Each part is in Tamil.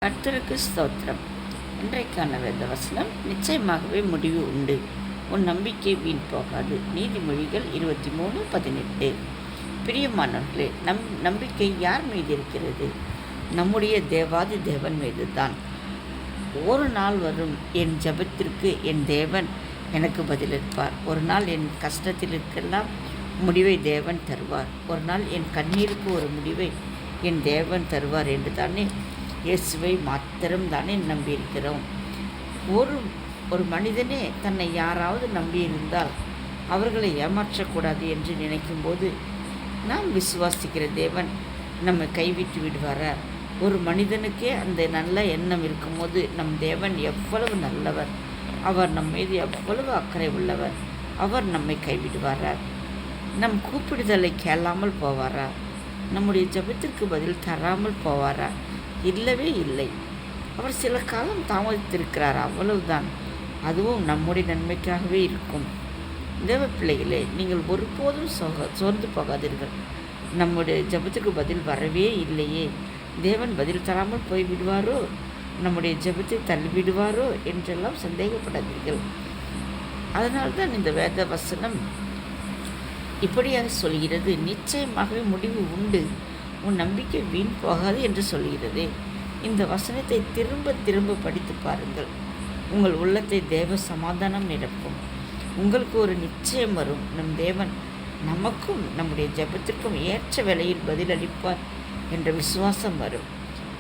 கர்த்தருக்கு ஸ்தோத்திரம். இன்றைக்கான வேத வசனம், நிச்சயமாகவே முடிவு உண்டு, உன் நம்பிக்கை வீண் போகாது. நீதிமொழிகள் 23:18. பிரியமானவர்களே, நம்பிக்கை யார் மீது இருக்கிறது? நம்முடைய தேவாதி தேவன் மீது தான். ஒரு நாள் வரும், என் ஜெபத்திற்கு என் தேவன் எனக்கு பதிலளிப்பார். ஒரு நாள் என் கஷ்டத்திற்கெல்லாம் முடிவை தேவன் தருவார். ஒரு நாள் என் கண்ணீருக்கு ஒரு முடிவை என் தேவன் தருவார் என்று தானே இயேசுவை மாத்திரம் தானே நம்பியிருக்கிறோம். ஒரு மனிதனே தன்னை யாராவது நம்பியிருந்தால் அவர்களை ஏமாற்றக்கூடாது என்று நினைக்கும்போது நாம் விசுவாசிக்கிற தேவன் நம்மை கைவிட்டு விடுவாரா? ஒரு மனிதனுக்கே அந்த நல்ல எண்ணம் இருக்கும்போது நம் தேவன் எவ்வளவு நல்லவர், அவர் நம் மீது எவ்வளவு அக்கறை உள்ளவர். அவர் நம்மை கைவிடுவாரா? நம் கூப்பிடுதலை கேளாமல் போவாரா? நம்முடைய ஜெபத்திற்கு பதில் தராமல் போவாரா? இல்லவே இல்லை. அவர் சில காலம் தாமதித்திருக்கிறார், அவ்வளவுதான். அதுவும் நம்முடைய நன்மைக்காகவே இருக்கும். தேவ பிள்ளைகளே, நீங்கள் ஒருபோதும் சோர்ந்து போகாதீர்கள். நம்முடைய ஜெபத்துக்கு பதில் வரவே இல்லையே, தேவன் பதில் தராமல் போய்விடுவாரோ, நம்முடைய ஜெபத்தை தள்ளிவிடுவாரோ என்றெல்லாம் சந்தேகப்படாதீர்கள். அதனால்தான் இந்த வேத வசனம் இப்படியாக சொல்கிறது, நிச்சயமாகவே முடிவு உண்டு, உன் நம்பிக்கை வீண் போகாது என்று சொல்கிறது. இந்த வசனத்தை திரும்ப திரும்ப படித்து பாருங்கள். உங்கள் உள்ளத்தை தேவ சமாதானம் நிரப்பும். உங்களுக்கு ஒரு நிச்சயம் வரும், நம் தேவன் நமக்கும் நம்முடைய ஜெபத்திற்கும் ஏற்ற வேளையில் பதிலளிப்பார் என்ற விசுவாசம் வரும்.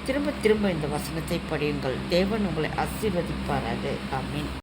திரும்ப திரும்ப இந்த வசனத்தை படியுங்கள். தேவன் உங்களை ஆசீர்வதிப்பாராக. ஆமீன்.